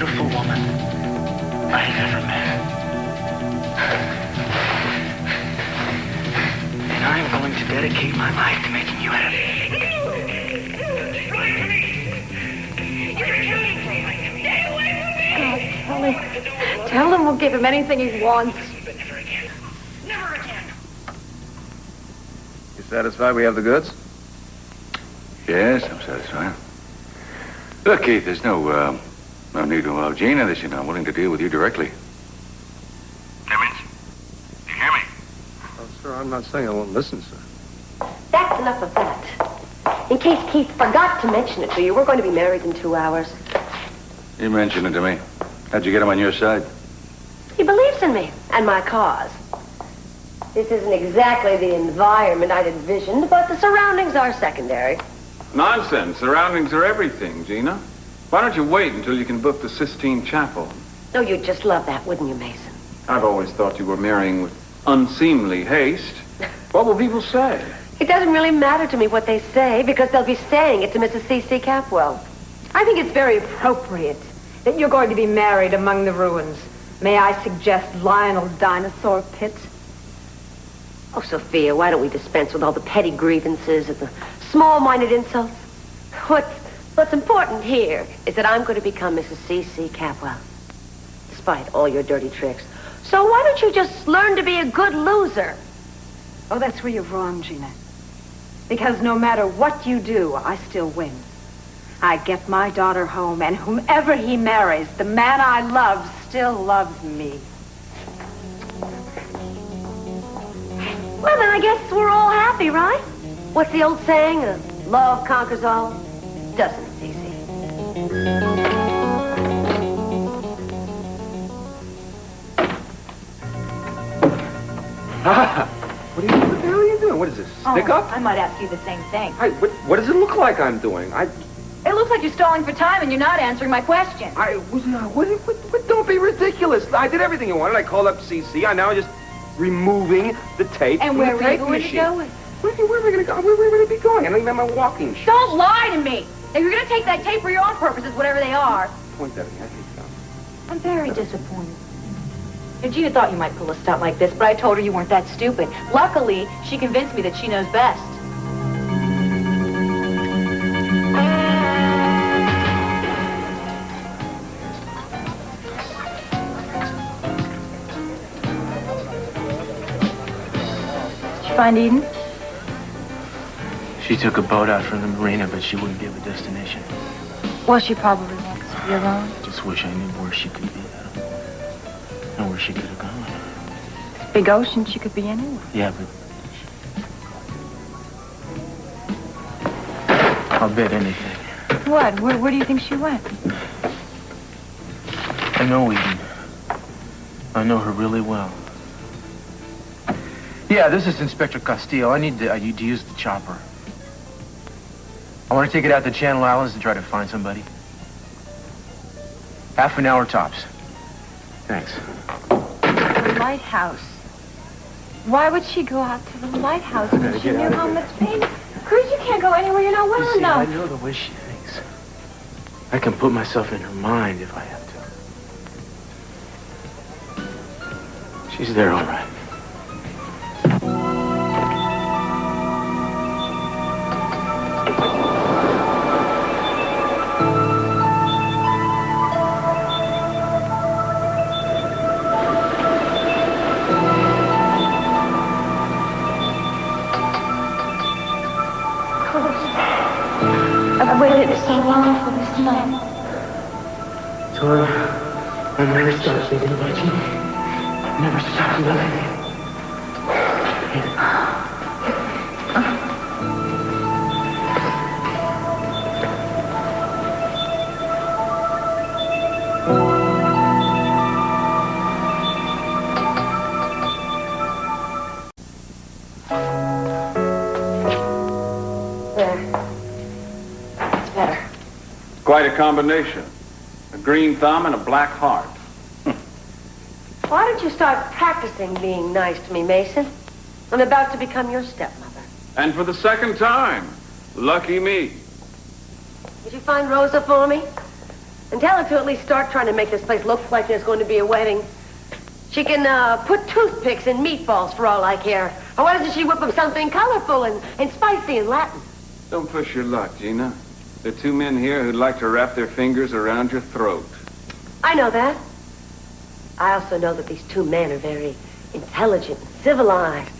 beautiful woman I've ever met. And I'm going to dedicate my life to making you happy. Tell him we'll give him anything he wants. Never again. Never again. You satisfied we have the goods? Yes, I'm satisfied. Look, Keith, there's no need to allow Gina this, you know. I'm willing to deal with you directly. Clemens, do you hear me? Oh, sir, I'm not saying I won't listen, sir. That's enough of that. In case Keith forgot to mention it to you, we're going to be married in 2 hours. You mentioned it to me. How'd you get him on your side? He believes in me and my cause. This isn't exactly the environment I'd envisioned, but the surroundings are secondary. Nonsense. Surroundings are everything, Gina. Why don't you wait until you can book the Sistine Chapel? Oh, you'd just love that, wouldn't you, Meyson? I've always thought you were marrying with unseemly haste. What will people say? It doesn't really matter to me what they say, because they'll be saying it to Mrs. C.C. Capwell. I think it's very appropriate that you're going to be married among the ruins. May I suggest Lionel Dinosaur Pit? Oh, Sophia, why don't we dispense with all the petty grievances and the small-minded insults? What's important here is that I'm going to become Mrs. C.C. Capwell, despite all your dirty tricks. So why don't you just learn to be a good loser? Oh, that's where you're wrong, Gina. Because no matter what you do, I still win. I get my daughter home, and whomever he marries, the man I love still loves me. Well, then I guess we're all happy, right? What's the old saying? Love conquers all? Doesn't it, Cece? What the hell are you doing? What is this, stick up? I might ask you the same thing. What does it look like I'm doing? It looks like you're stalling for time and you're not answering my question. Don't be ridiculous. I did everything you wanted. I called up CC. I'm now just removing the tape And from where the were you tape going machine. to go with? Where am I going to go? Where am I going to be going? I don't even have my walking shoes. Don't lie to me. If you're going to take that tape for your own purposes, whatever they are. Point that at me. I hate that. I'm very disappointed. Gina thought you might pull a stunt like this, but I told her you weren't that stupid. Luckily, she convinced me that she knows best. Did you find Eden? She took a boat out from the marina, but she wouldn't give a destination. Well, she probably wants to be alone. Just wish I knew where she could be. And where she could have gone. Big ocean, she could be anywhere. Yeah, but I'll bet anything. What? Where do you think she went? I know Eden. I know her really well. Yeah, this is Inspector Castillo. I need to use the chopper. I want to take it out to Channel Islands and try to find somebody. Half an hour tops. Thanks. The lighthouse. Why would she go out to the lighthouse when she knew how much pain? Cruz, you can't go anywhere you're not well You see, enough. I know the way she thinks. I can put myself in her mind if I have to. She's there, all right. I've waited so long for this night. Tori, I never stopped thinking about you. Never stopped loving you. Quite a combination. A green thumb and a black heart. Why don't you start practicing being nice to me, Meyson? I'm about to become your stepmother. And for the second time. Lucky me. Did you find Rosa for me? And tell her to at least start trying to make this place look like there's going to be a wedding. She can put toothpicks in meatballs for all I care. Or why doesn't she whip up something colorful and spicy and Latin? Don't push your luck, Gina. There are two men here who'd like to wrap their fingers around your throat. I know that. I also know that these two men are very intelligent and civilized.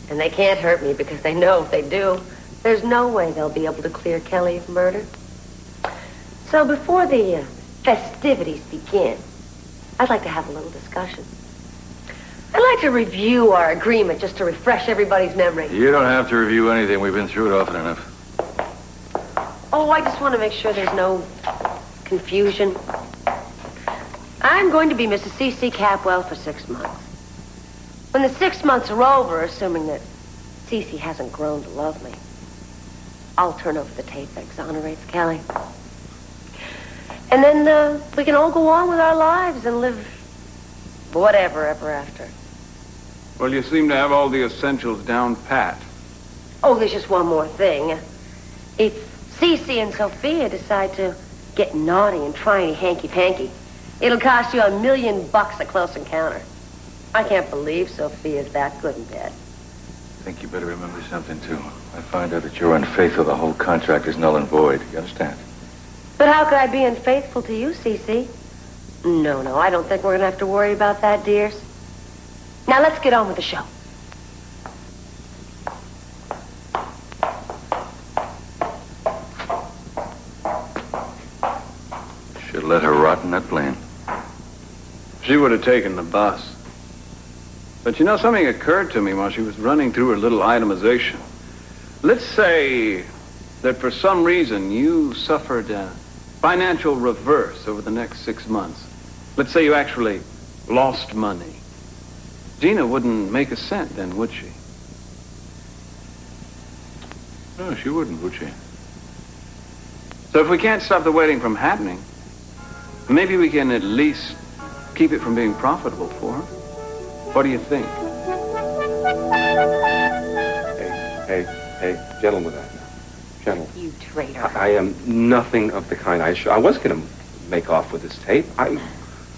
And they can't hurt me because they know if they do, there's no way they'll be able to clear Kelly of murder. So before the festivities begin, I'd like to have a little discussion. I'd like to review our agreement just to refresh everybody's memory. You don't have to review anything. We've been through it often enough. Oh, I just want to make sure there's no confusion. I'm going to be Mrs. СиСи Capwell for 6 months. When the 6 months are over, assuming that СиСи hasn't grown to love me, I'll turn over the tape that exonerates Kelly. And then we can all go on with our lives and live whatever ever after. Well, you seem to have all the essentials down pat. Oh, there's just one more thing. If СиСи and Sophia decide to get naughty and try any hanky-panky, it'll cost you $1 million at close encounter. I can't believe Sophia's that good in bed. I think you better remember something, too. I find out that you're unfaithful, the whole contract is null and void. You understand? But how could I be unfaithful to you, СиСi? No, I don't think we're going to have to worry about that, dears. Now, let's get on with the show. Should let her rot in that plane. She would have taken the bus. But you know, something occurred to me while she was running through her little itemization. Let's say that for some reason you suffered a financial reverse over the next 6 months. Let's say you actually lost money. Gina wouldn't make a cent then, would she? No, she wouldn't, would she? So if we can't stop the wedding from happening, maybe we can at least keep it from being profitable for her. What do you think? Hey, gentle with that now. Gentle. You traitor. I am nothing of the kind. I was going to make off with this tape.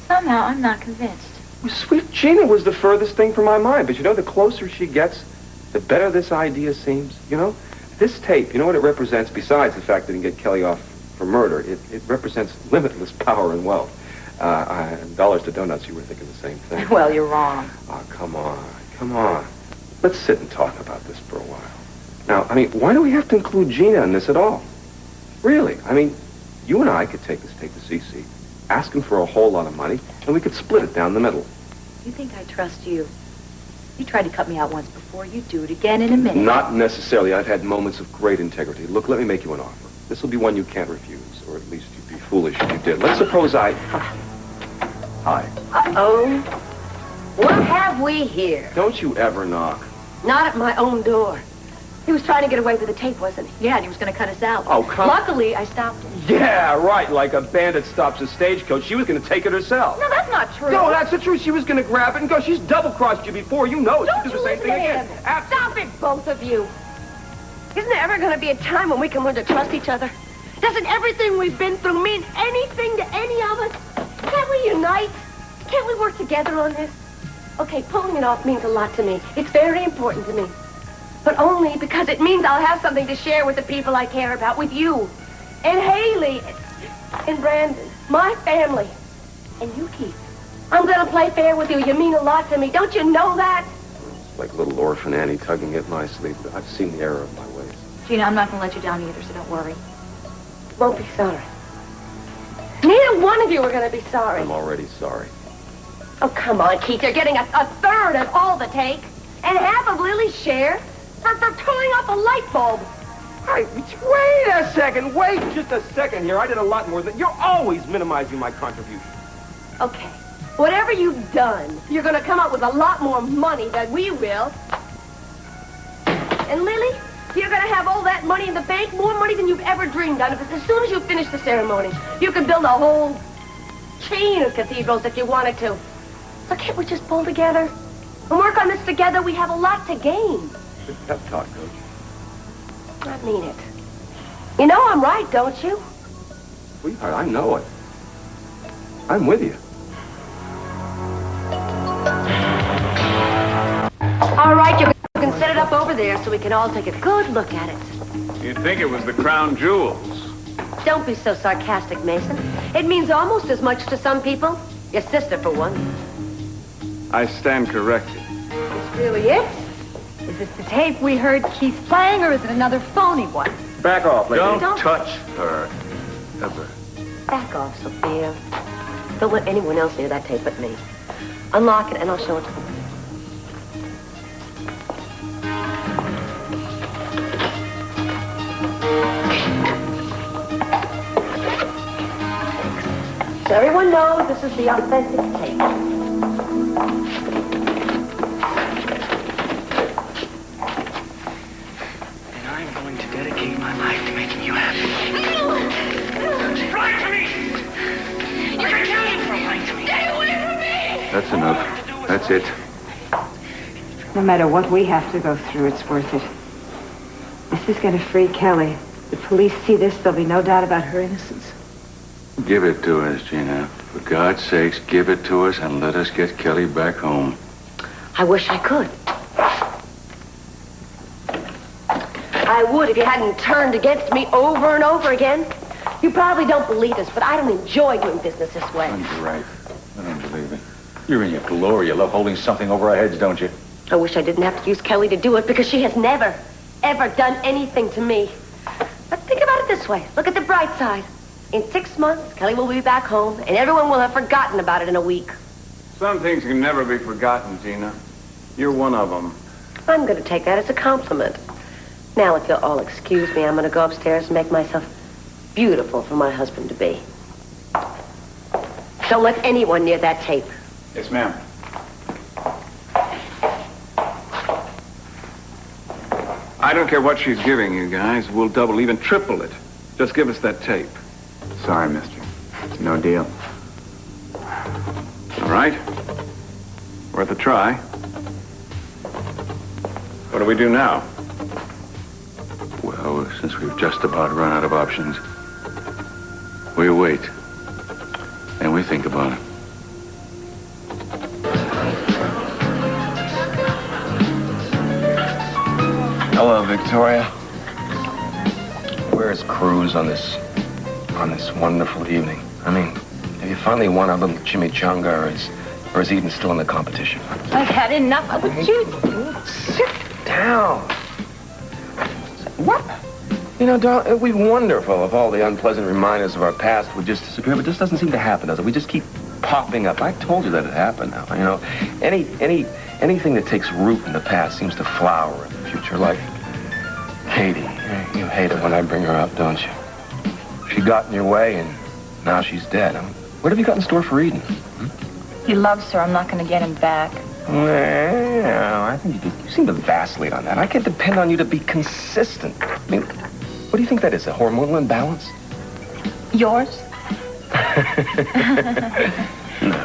Somehow, I'm not convinced. Sweet Gina was the furthest thing from my mind. But you know, the closer she gets, the better this idea seems. You know, this tape, you know what it represents besides the fact that it can get Kelly off for murder? It represents limitless power and wealth. Dollars to donuts, you were thinking the same thing. Well, you're wrong. Oh, come on. Let's sit and talk about this for a while. Now, I mean, why do we have to include Gina in this at all? Really, I mean, you and I could take this tape to СиСi, ask him for a whole lot of money, and we could split it down the middle. You think I trust you? You tried to cut me out once before. You'd do it again in a minute. Not necessarily. I've had moments of great integrity. Look, let me make you an offer. This will be one you can't refuse, or at least you'd be foolish if you did. Let's suppose I... Hi. Uh-oh. What have we here? Don't you ever knock. Not at my own door. He was trying to get away with the tape, wasn't he? Yeah, and he was going to cut us out. Oh, come... Luckily, I stopped him. Yeah, right, like a bandit stops a stagecoach. She was going to take it herself. No, that's not true. No, that's the truth. She was going to grab it and go. She's double-crossed you before. You know it. Don't She'd do you the same thing listen to again. him. Stop it, both of you. Isn't there ever going to be a time when we can learn to trust each other? Doesn't everything we've been through mean anything to any of us? Can't we unite? Can't we work together on this? Okay, pulling it off means a lot to me. It's very important to me. But only because it means I'll have something to share with the people I care about, with you. And Hayley. And Brandon. My family. And you, Keith. I'm going to play fair with you. You mean a lot to me. Don't you know that? It's like little orphan Annie tugging at my sleeve. I've seen the error of my ways. Gina, I'm not going to let you down either, so don't worry. Won't be sorry. Neither one of you are going to be sorry. I'm already sorry. Oh, come on, Keith. You're getting a third of all the take. And half of Lily's share for throwing off a light bulb. Hey, wait a second. Wait just a second here. I did a lot more than... You're always minimizing my contribution. Okay. Whatever you've done, you're going to come up with a lot more money than we will. And Lily, you're going to have all that money in the bank, more money than you've ever dreamed of. As soon as you finish the ceremony, you can build a whole chain of cathedrals if you wanted to. So can't we just pull together and work on this together? We have a lot to gain. Good pep talk, Coach. I mean it. You know I'm right, don't you? Sweetheart, I know it. I'm with you. All right, you can set it up over there so we can all take a good look at it. You'd think it was the crown jewels. Don't be so sarcastic, Mason. It means almost as much to some people. Your sister, for one. I stand corrected. This really it? Is this the tape we heard Keith playing, or is it another phony one? Back off, lady. Don't touch her. Ever. Back off, Sophia. Don't let anyone else hear that tape but me. Unlock it and I'll show it to them. So everyone knows this is the authentic tape. And I'm going to dedicate my life to making you happy. She's lying to me! You can kill him for lying to me! Stay away from me! That's enough. That's it. No matter what we have to go through, it's worth it. This is going to free Kelly. If the police see this, there'll be no doubt about her innocence. Give it to us, Gina. For God's sakes, give it to us and let us get Kelly back home. I wish I could. I would if you hadn't turned against me over and over again. You probably don't believe this, but I don't enjoy doing business this way. You're right. I don't believe it. You're in your glory. You love holding something over our heads, don't you? I wish I didn't have to use Kelly to do it because she has never, ever done anything to me. But think about it this way. Look at the bright side. In 6 months, Kelly will be back home, and everyone will have forgotten about it in a week. Some things can never be forgotten, Gina. You're one of them. I'm going to take that as a compliment. Now, if you'll all excuse me, I'm going to go upstairs and make myself beautiful for my husband-to-be. Don't let anyone near that tape. Yes, ma'am. I don't care what she's giving you guys. We'll double, even triple it. Just give us that tape. Sorry, mister. No deal. All right. Worth a try. What do we do now? Well, since we've just about run out of options, we wait. And we think about it. Hello, Victoria. Where's Cruz on this wonderful evening? I mean, have you finally won our little chimichanga, or is Eden still in the competition? I've had enough of you. Sit down. What? You know, darling, it'd be wonderful if all the unpleasant reminders of our past would just disappear, but this doesn't seem to happen, does it? We just keep popping up. I told you that it happened now. You know, anything that takes root in the past seems to flower in the future, like Katie. You hate it when I bring her up, don't you? She got in your way, and now she's dead. What have you got in store for Eden? He loves her. I'm not going to get him back. Well, I think you seem to vacillate on that. I can't depend on you to be consistent. I mean, what do you think that is, a hormonal imbalance? Yours? No,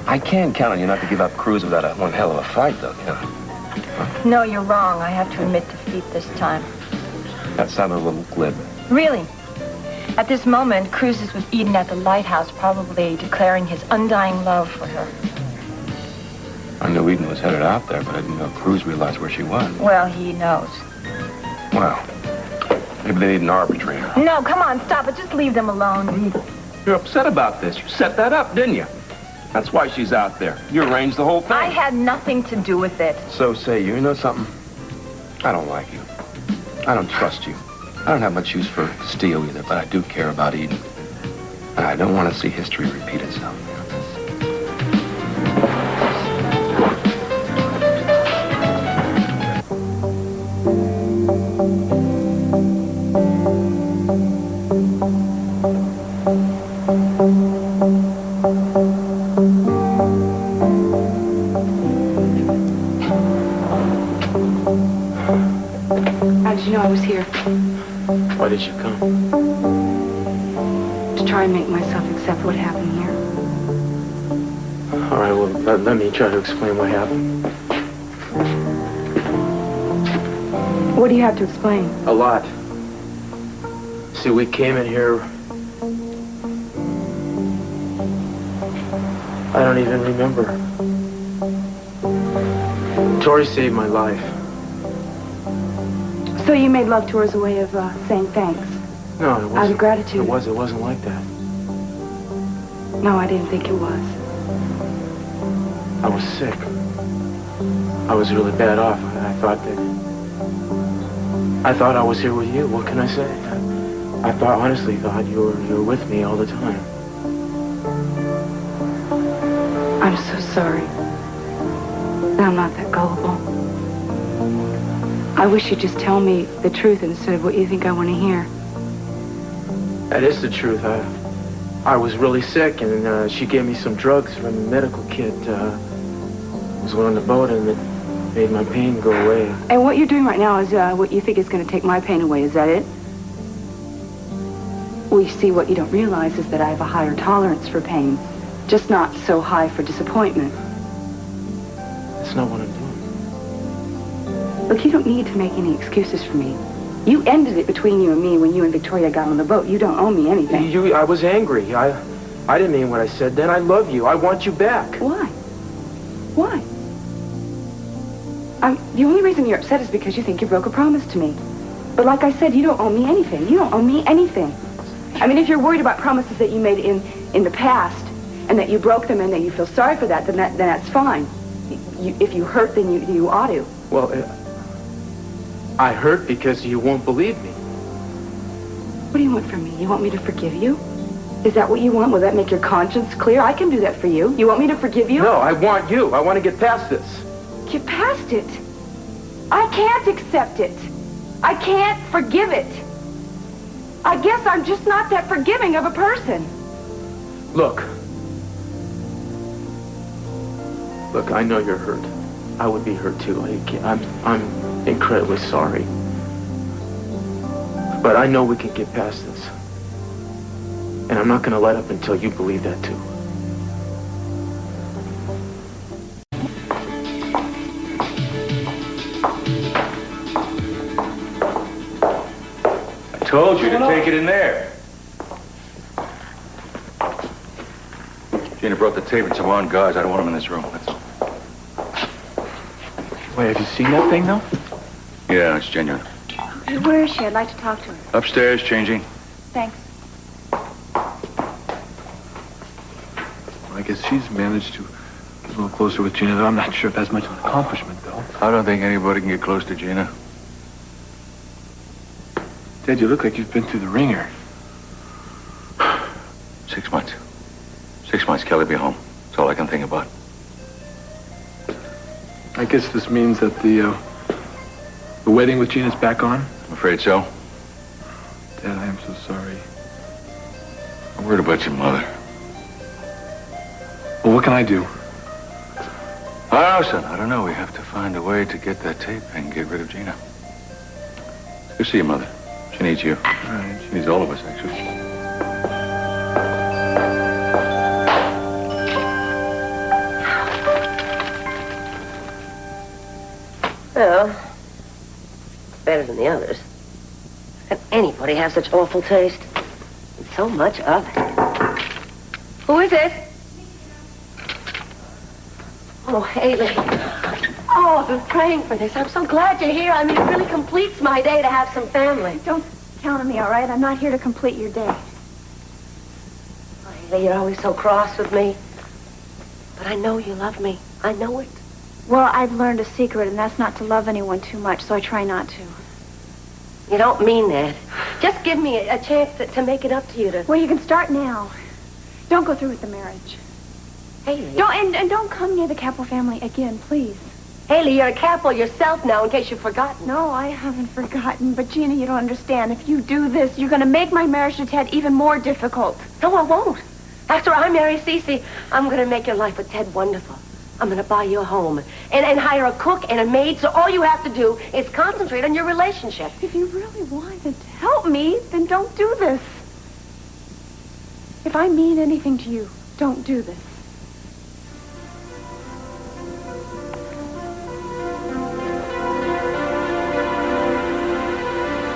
I can count on you not to give up Cruz without one hell of a fight, though, you know. No, you're wrong. I have to admit defeat this time. That sounded a little glib. Really? At this moment, Cruz is with Eden at the lighthouse, probably declaring his undying love for her. I knew Eden was headed out there, but I didn't know Cruz realized where she was. Well, he knows. Well, maybe they need an arbitrator. No, come on, stop it. Just leave them alone. You're upset about this. You set that up, didn't you? That's why she's out there. You arranged the whole thing. I had nothing to do with it. So say you. You know something? I don't like you. I don't trust you. I don't have much use for steel either, but I do care about Eden. And I don't want to see history repeat itself. How did you know I was here? Why did you come? To try and make myself accept what happened here. All right, well, let me try to explain what happened. What do you have to explain? A lot. See, we came in here I don't even remember. Tori saved my life. So you made love to her as a way of saying thanks? No, it wasn't. Out of gratitude? It wasn't like that. No, I didn't think it was. I was sick. I was really bad off. I thought I was here with you. What can I say? I honestly thought you were with me all the time. I'm so sorry. I'm not that gullible. I wish you'd just tell me the truth instead of what you think I want to hear. That is the truth. I was really sick, and she gave me some drugs from the medical kit. Was on the boat, and it made my pain go away. And what you're doing right now is what you think is going to take my pain away. Is that it? Well, you see, what you don't realize is that I have a higher tolerance for pain, just not so high for disappointment. That's not what I'm doing. Look, you don't need to make any excuses for me. You ended it between you and me when you and Victoria got on the boat. You don't owe me anything. I was angry. I didn't mean what I said then. I love you. I want you back. Why? Why? The only reason you're upset is because you think you broke a promise to me. But like I said, you don't owe me anything. You don't owe me anything. I mean, if you're worried about promises that you made in the past and that you broke them and that you feel sorry for that, then that's fine. If you hurt, then you ought to. Well, I hurt because you won't believe me. What do you want from me? You want me to forgive you? Is that what you want? Will that make your conscience clear? I can do that for you. You want me to forgive you? No, I want you. I want to get past this. Get past it? I can't accept it. I can't forgive it. I guess I'm just not that forgiving of a person. Look, I know you're hurt. I would be hurt too. I'm incredibly sorry. But I know we can get past this. And I'm not going to let up until you believe that too. I told you to take it in there. Gina brought the tape and some armed guards. I don't want them in this room. That's all. Wait, have you seen that thing, though? Yeah, it's genuine. Where is she? I'd like to talk to her. Upstairs, changing. Thanks. I guess she's managed to get a little closer with Gina. I'm not sure if that's much of an accomplishment, though. I don't think anybody can get close to Gina. Dad, you look like you've been through the ringer. 6 months. 6 months, Kelly be home. That's all I can think about. I guess this means that the wedding with Gina's back on? I'm afraid so. Dad, I am so sorry. I'm worried about your mother. Well, what can I do? Oh, son, I don't know. We have to find a way to get that tape and get rid of Gina. Go see your mother. She needs you. All right. She needs all of us, actually. Well, it's better than the others. How can anybody have such awful taste? And so much of it. Who is it? Oh, Hayley. Oh, I've been praying for this. I'm so glad you're here. I mean, it really completes my day to have some family. Don't count on me, all right? I'm not here to complete your day. Oh, Hayley, you're always so cross with me. But I know you love me. I know it. Well, I've learned a secret, and that's not to love anyone too much, so I try not to. You don't mean that. Just give me a chance to make it up to you. Well, you can start now. Don't go through with the marriage. Hayley. And don't come near the Capel family again, please. Hayley, you're a Capel yourself now, in case you've forgotten. No, I haven't forgotten. But, Gina, you don't understand. If you do this, you're going to make my marriage to Ted even more difficult. No, I won't. After I marry СиСи, I'm going to make your life with Ted wonderful. I'm going to buy you a home and hire a cook and a maid, so all you have to do is concentrate on your relationship. If you really wanted to help me, then don't do this. If I mean anything to you, don't do this.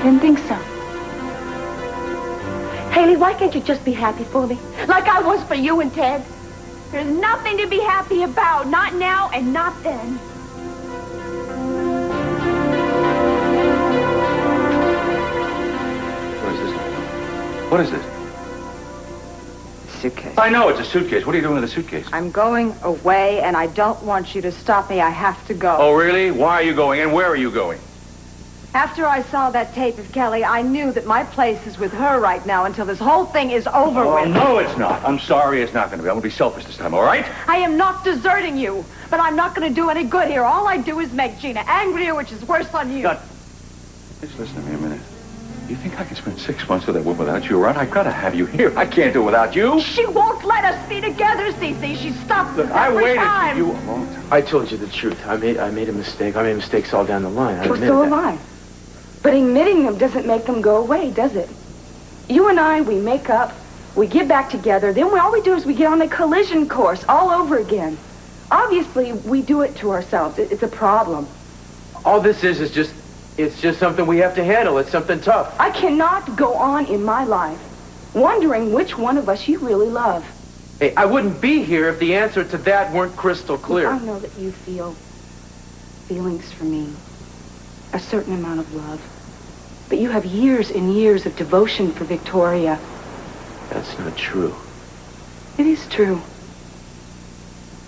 Didn't think so. Hayley, why can't you just be happy for me? Like I was for you and Ted? There's nothing to be happy about. Not now and not then. What is this? What is this? Suitcase. I know it's a suitcase. What are you doing with a suitcase? I'm going away, and I don't want you to stop me. I have to go. Oh, really? Why are you going, and where are you going? After I saw that tape of Kelly, I knew that my place is with her right now until this whole thing is over with. No, it's not. I'm sorry, it's not going to be. I'm going to be selfish this time, all right? I am not deserting you, but I'm not going to do any good here. All I do is make Gina angrier, which is worse on you. Just listen to me a minute. You think I can spend 6 months with that woman without you around? I've got to have you here. I can't do it without you. She won't let us be together, Cece. She stops us every time. I waited for you a long time. I told you the truth. I made a mistake. I made mistakes all down the line. I Well, admit so that. am I. But admitting them doesn't make them go away, does it? You and I, we make up, we get back together, then all we do is we get on a collision course all over again. Obviously, we do it to ourselves. It's a problem. All this is just, it's just something we have to handle. It's something tough. I cannot go on in my life wondering which one of us you really love. Hey, I wouldn't be here if the answer to that weren't crystal clear. I know that you feel feelings for me, a certain amount of love. But you have years and years of devotion for Victoria. That's not true. It is true.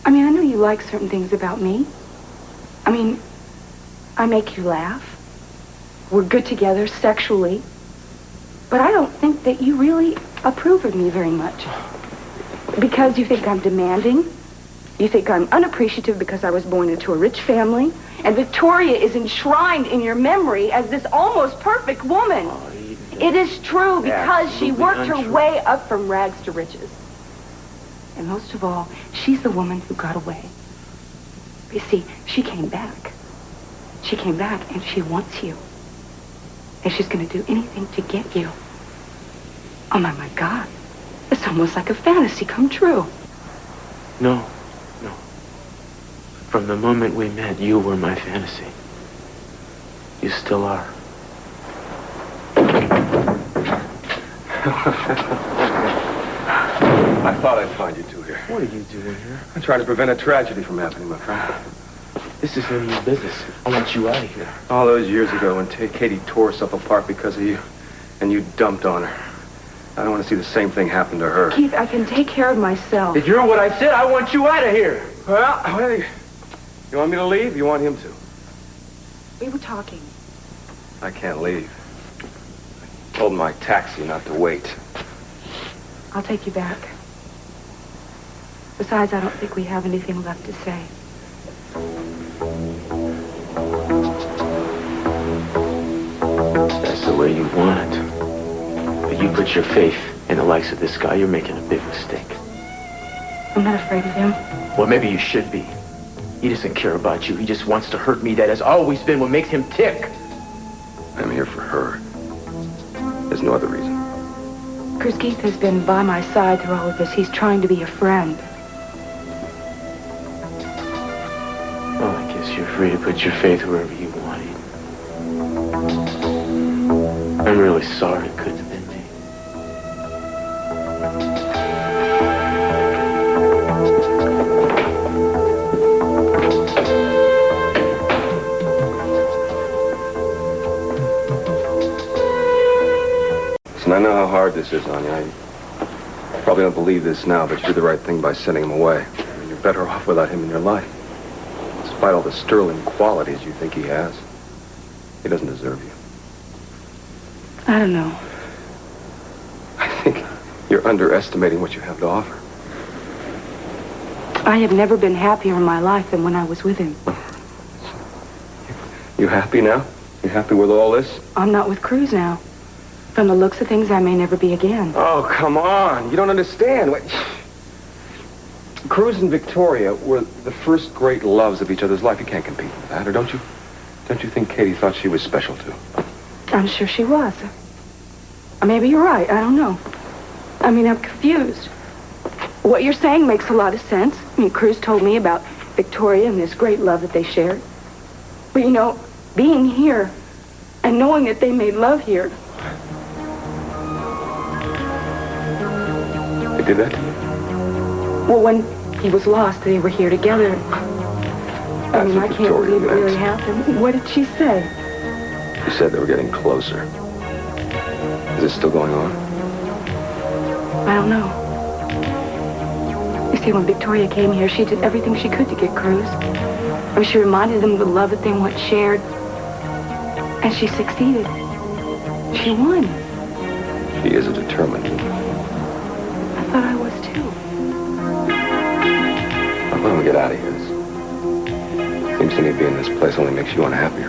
I mean, I know you like certain things about me. I mean, I make you laugh. We're good together sexually. But I don't think that you really approve of me very much. Because you think I'm demanding. You think I'm unappreciative because I was born into a rich family. And Victoria is enshrined in your memory as this almost perfect woman. Oh, It is true because she absolutely worked her untrue. way up from rags to riches. And most of all, she's the woman who got away. You see, she came back. She came back and she wants you. And she's going to do anything to get you. Oh, my God. It's almost like a fantasy come true. No. From the moment we met, you were my fantasy. You still are. I thought I'd find you two here. What are you doing here? I'm trying to prevent a tragedy from happening, my friend. This is none of your business. I want you out of here. All those years ago when Katie tore herself apart because of you, and you dumped on her. I don't want to see the same thing happen to her. Keith, I can take care of myself. If you're what I said, I want you out of here. Well, you want me to leave? You want him to? We were talking. I can't leave. I told my taxi not to wait. I'll take you back. Besides, I don't think we have anything left to say. That's the way you want it. But you put your faith in the likes of this guy, you're making a big mistake. I'm not afraid of him. Well, maybe you should be. He doesn't care about you. He just wants to hurt me. That has always been what makes him tick. I'm here for her. There's no other reason. Cruz Keith has been by my side through all of this. He's trying to be a friend. Well, I guess you're free to put your faith wherever you want it. I'm really sorry it couldn't have been me. Listen, I know how hard this is on you. I probably don't believe this now, but you did the right thing by sending him away. I mean, you're better off without him in your life. Despite all the sterling qualities you think he has, he doesn't deserve you. I don't know. I think you're underestimating what you have to offer. I have never been happier in my life than when I was with him. You happy now? You happy with all this? I'm not with Cruz now. From the looks of things, I may never be again. Oh, come on. You don't understand. Cruz and Victoria were the first great loves of each other's life. You can't compete with that, or don't you? Don't you think Katie thought she was special, too? I'm sure she was. Maybe you're right. I don't know. I mean, I'm confused. What you're saying makes a lot of sense. I mean, Cruz told me about Victoria and this great love that they shared. But, you know, being here and knowing that they made love here. They did that to you? Well, when he was lost. They were here together. I mean, I can't believe it really happened. What did she say? She said they were getting closer. Is it still going on? I don't know. You see, when Victoria came here, she did everything she could to get Cruz. I mean, she reminded them of the love that they once shared. And she succeeded. She won. She is a determined woman. I thought I was too. Why don't we get out of here? Seems to me being in this place only makes you unhappier.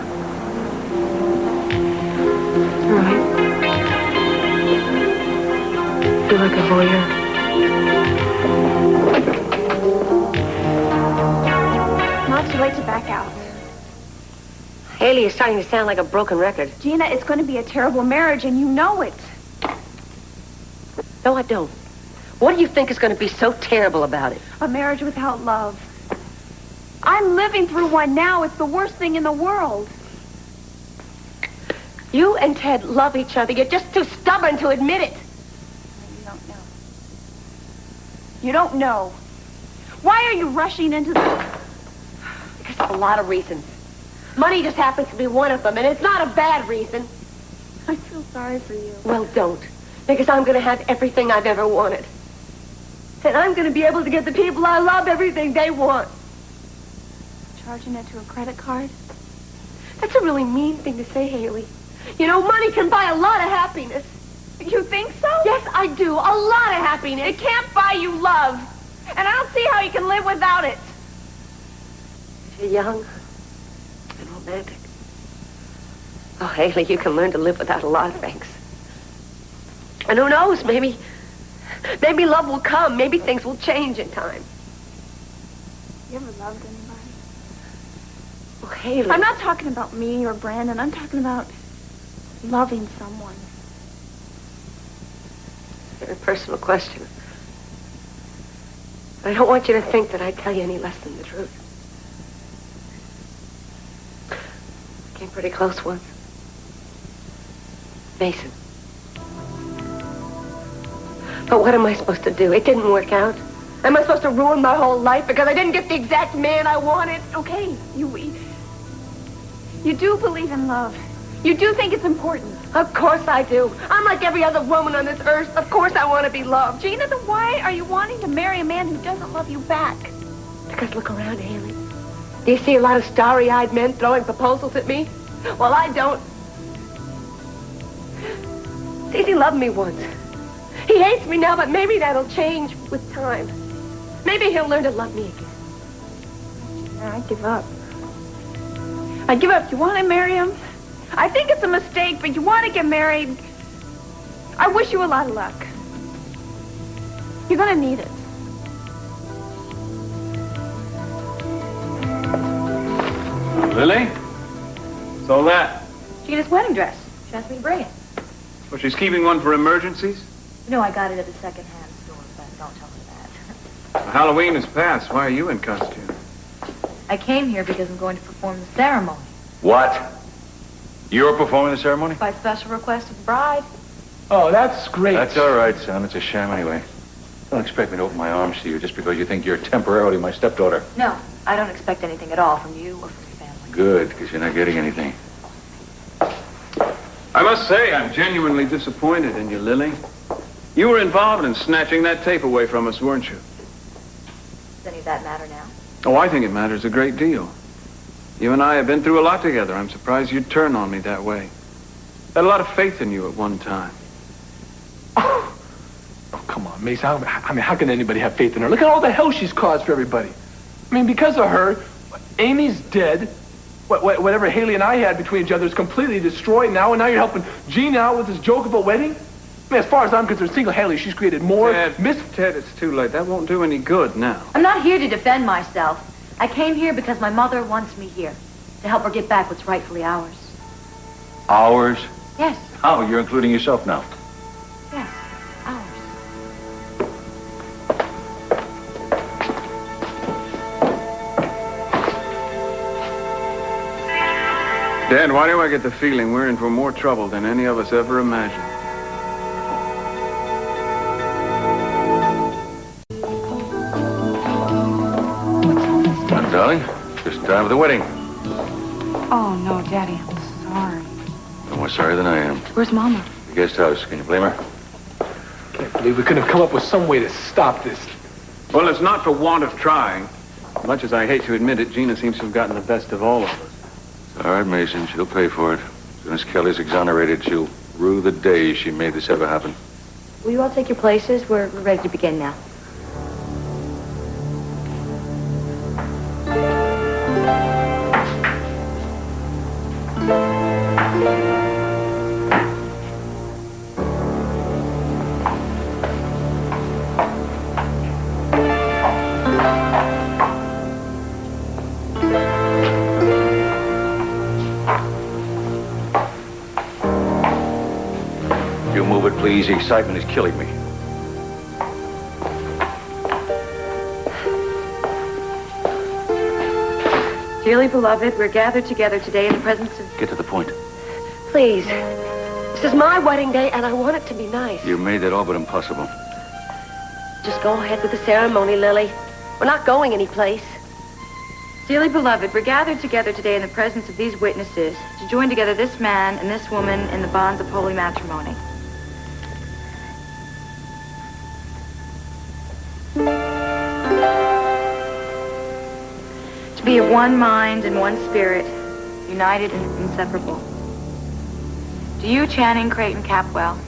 Right. Feel like a voyeur. Not too late to back out. Hayley is starting to sound like a broken record. Gina, it's going to be a terrible marriage, and you know it. No, I don't. What do you think is going to be so terrible about it? A marriage without love. I'm living through one now. It's the worst thing in the world. You and Ted love each other. You're just too stubborn to admit it. You don't know. You don't know. Why are you rushing into this? Because of a lot of reasons. Money just happens to be one of them, and it's not a bad reason. I feel sorry for you. Well, don't. Because I'm going to have everything I've ever wanted. And I'm going to be able to get the people I love everything they want. Charging it to a credit card? That's a really mean thing to say, Hayley. You know, money can buy a lot of happiness. You think so? Yes, I do. A lot of happiness. It can't buy you love. And I don't see how you can live without it. You're young and romantic. Oh, Hayley, you can learn to live without a lot of things. And who knows, maybe love will come. Maybe things will change in time. You ever loved anybody? Oh, Hayley. I'm not talking about me or Brandon. I'm talking about loving someone. Very personal question. I don't want you to think that I tell you any less than the truth. I came pretty close once. Meyson. But what am I supposed to do? It didn't work out. Am I supposed to ruin my whole life because I didn't get the exact man I wanted? Okay, you do believe in love. You do think it's important. Of course I do. I'm like every other woman on this earth. Of course I want to be loved. Gina, then why are you wanting to marry a man who doesn't love you back? Because look around, Hayley. Do you see a lot of starry-eyed men throwing proposals at me? Well, I don't. Cissi loved me once. He hates me now, but maybe that'll change with time. Maybe he'll learn to love me again. I'd give up. I'd give up. You want to marry him? I think it's a mistake, but you want to get married. I wish you a lot of luck. You're going to need it. Lily? So that? Gina's wedding dress. She asked me to bring it. Well, she's keeping one for emergencies? No, I got it at the second-hand store, but don't tell her that. Well, Halloween is past. Why are you in costume? I came here because I'm going to perform the ceremony. What? You're performing the ceremony? By special request of the bride. Oh, that's great. That's all right, son. It's a sham anyway. Don't expect me to open my arms to you just because you think you're temporarily my stepdaughter. No, I don't expect anything at all from you or from your family. Good, because you're not getting anything. I must say, I'm genuinely disappointed in you, Lily. You were involved in snatching that tape away from us, weren't you? Does any of that matter now? Oh, I think it matters a great deal. You and I have been through a lot together. I'm surprised you'd turn on me that way. I had a lot of faith in you at one time. Oh, come on, Meyson. I mean, how can anybody have faith in her? Look at all the hell she's caused for everybody. I mean, because of her, Amy's dead. Whatever Hayley and I had between each other is completely destroyed now, and now you're helping Gina out with this joke about wedding? I mean, as far as I'm concerned, single Hayley, she's created more... Ted, it's too late. That won't do any good now. I'm not here to defend myself. I came here because my mother wants me here. To help her get back what's rightfully ours. Ours? Yes. Oh, you're including yourself now. Yes, ours. Dad, why do I get the feeling we're in for more trouble than any of us ever imagined? time of the wedding. Oh, no, Daddy, I'm sorry. No more sorry than I am. Where's Mama? The guest house. Can you blame her? Can't believe we couldn't have come up with some way to stop this. Well, it's not for want of trying. Much as I hate to admit it, Gina seems to have gotten the best of all of us. All right, Mason. She'll pay for it. As soon as Kelly's exonerated, she'll rue the day she made this ever happen. Will you all take your places? We're ready to begin now. Please, the excitement is killing me. Dearly beloved, we're gathered together today in the presence of... Get to the point. Please. This is my wedding day, and I want it to be nice. You made that all but impossible. Just go ahead with the ceremony, Lily. We're not going anyplace. Dearly beloved, we're gathered together today in the presence of these witnesses to join together this man and this woman in the bonds of holy matrimony. To be of one mind and one spirit, united and inseparable. Do you, Channing Creighton Capwell,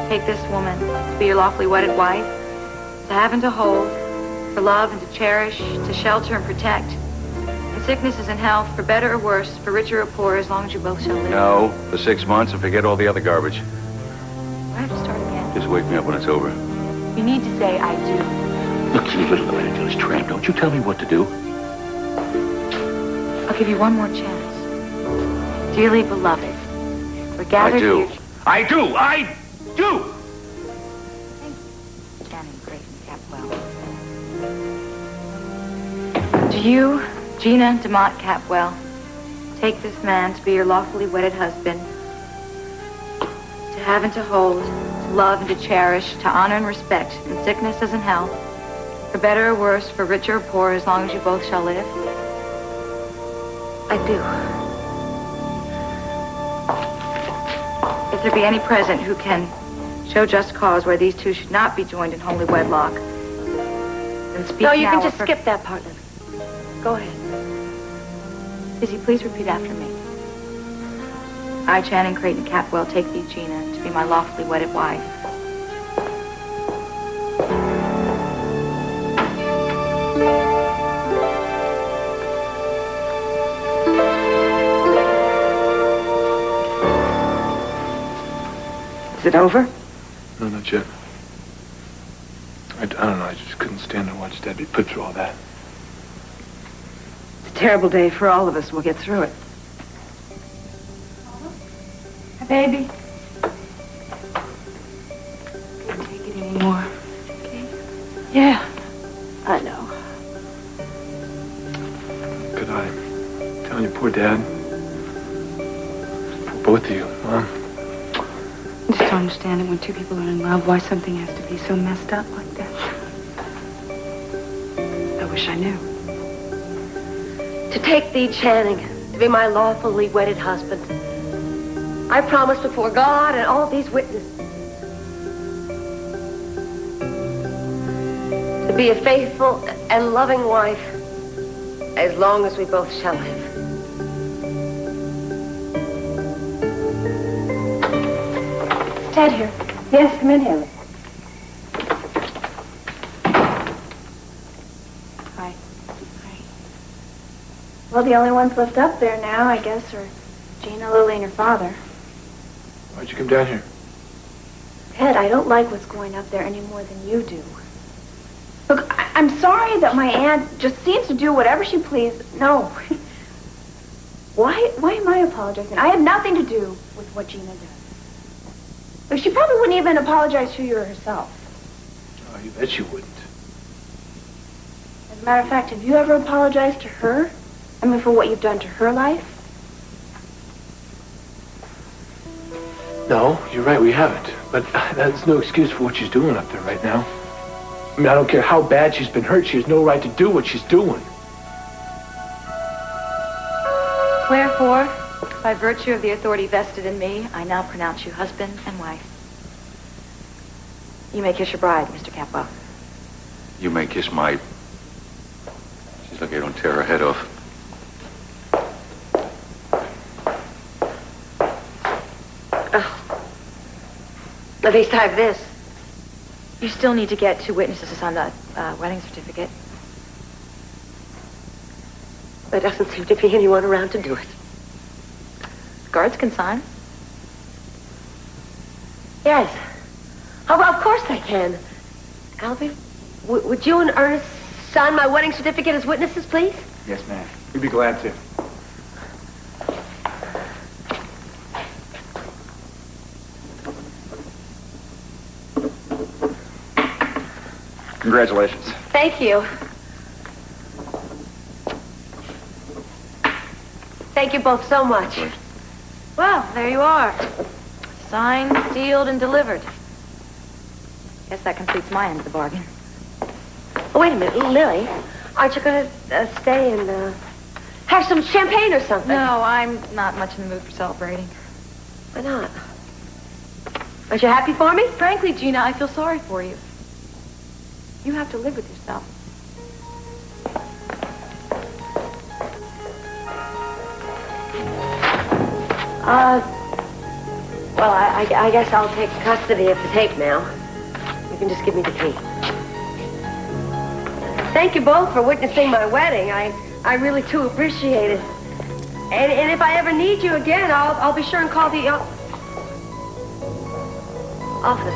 take this woman to be your lawfully wedded wife, to have and to hold, for love and to cherish, to shelter and protect, in sicknesses and health, for better or worse, for richer or poor, as long as you both shall live? No, for 6 months and forget all the other garbage. Do I have to start again? Just wake me up when it's over. You need to say, I do. Look, you little ridiculous tramp, don't you tell me what to do. I'll give you one more chance. Dearly beloved, we're gathered here... I do! Thank you, Channing Creighton Capwell. Do you, Gina DeMott Capwell, take this man to be your lawfully wedded husband, to have and to hold, to love and to cherish, to honor and respect, in sickness as in health, for better or worse, for richer or poor, as long as you both shall live? I do. If there be any present who can show just cause where these two should not be joined in holy wedlock, then speak now. No, you can just skip that part, Lily. Go ahead. Sissy, please repeat after me. I, Channing Creighton Capwell, take thee, Gina, to be my lawfully wedded wife. Is it over? No, not yet. I don't know, I just couldn't stand to watch Dad be put through all that. It's a terrible day for all of us. We'll get through it. Hi, baby. Can't take it anymore. Okay? Yeah, I know. Good I'm telling you, poor Dad. For both of you, Mom. I just don't understand it when two people are in love, why something has to be so messed up like that. I wish I knew. To take thee, Channing, to be my lawfully wedded husband. I promise before God and all these witnesses to be a faithful and loving wife as long as we both shall live. Ted here. Yes, come in, Hayley. Hi. Well, the only ones left up there now, I guess, are Gina, Lily, and her father. Why'd you come down here? Ted, I don't like what's going up there any more than you do. Look, I'm sorry that my aunt just seems to do whatever she pleases. No. Why am I apologizing? I have nothing to do with what Gina does. Look, she probably wouldn't even apologize to you herself. Oh, you bet you wouldn't. As a matter of fact, have you ever apologized to her? I mean, for what you've done to her life? No, you're right, we haven't. But that's no excuse for what she's doing up there right now. I mean, I don't care how bad she's been hurt, she has no right to do what she's doing. By virtue of the authority vested in me, I now pronounce you husband and wife. You may kiss your bride, Mr. Capwell. You may kiss my... She's lucky I don't tear her head off. Oh. At least I have this. You still need to get 2 witnesses on the wedding certificate. There doesn't seem to be anyone around to do it. Guards can sign. Yes. Oh, well, of course they can. Albie, would you and Ernest sign my wedding certificate as witnesses, please? Yes, ma'am. We'd be glad to. Congratulations. Thank you. Thank you both so much. Well, there you are. Signed, sealed, and delivered. Guess that completes my end of the bargain. Oh, wait a minute, Lily. Aren't you going to stay and have some champagne or something? No, I'm not much in the mood for celebrating. Why not? Aren't you happy for me? Frankly, Gina, I feel sorry for you. You have to live with yourself. Well, I guess I'll take custody of the tape now. You can just give me the key. Thank you both for witnessing my wedding. I really do appreciate it. And if I ever need you again, I'll be sure and call the office.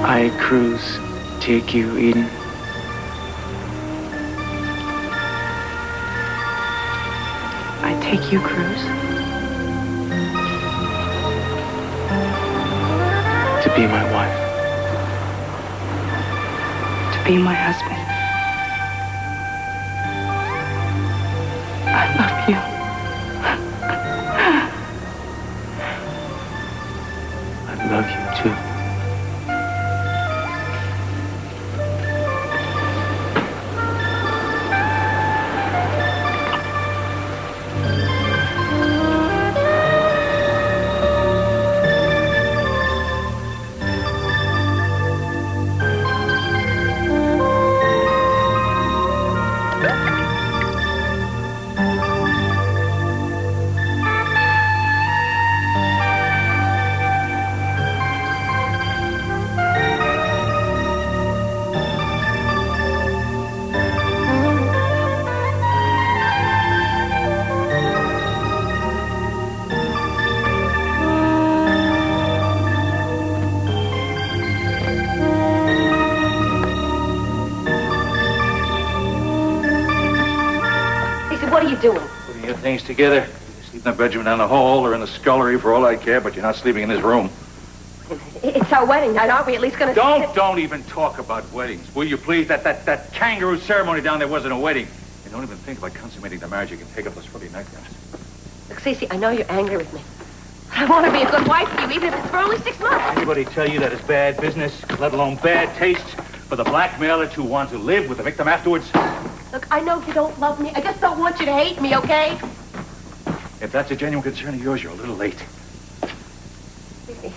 I, Cruz, take you, Eden. I take you, Cruz. To be my wife. To be my husband. I love you. I love you, too. Putting your things together. You sleep in the bedroom down the hall or in the scullery for all I care, but you're not sleeping in this room. It's our wedding night. Aren't we at least going to... Don't even talk about weddings, will you please? That kangaroo ceremony down there wasn't a wedding. And don't even think about consummating the marriage. You can take up those Friday nightgowns. Look, Cece, I know you're angry with me. I want to be a good wife for you, even if it's for only 6 months. Anybody tell you that it's bad business, let alone bad taste, for the blackmailer to want to live with the victim afterwards? Look, I know you don't love me. I just don't want you to hate me, okay? If that's a genuine concern of yours, you're a little late. Cece,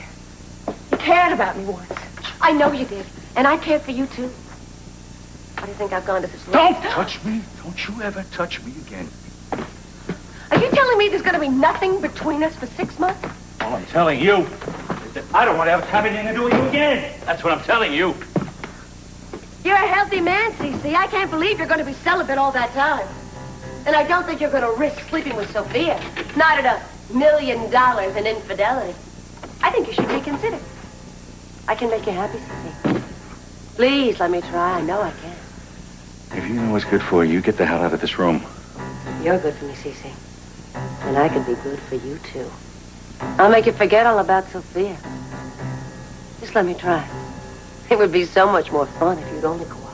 you cared about me once. I know you did. And I cared for you, too. Why do you think I've gone to this Don't touch me. Don't you ever touch me again. Are you telling me there's going to be nothing between us for 6 months? All I'm telling you is that I don't want to have anything to do with you again. That's what I'm telling you. You're a healthy man, Cece. I can't believe you're going to be celibate all that time. And I don't think you're going to risk sleeping with Sophia. Not at $1 million in infidelity. I think you should reconsider. I can make you happy, Sophia. Please, let me try. I know I can. If you know what's good for you, you get the hell out of this room. You're good for me, Sisi. And I can be good for you, too. I'll make you forget all about Sophia. Just let me try. It would be so much more fun if you'd only cooperate.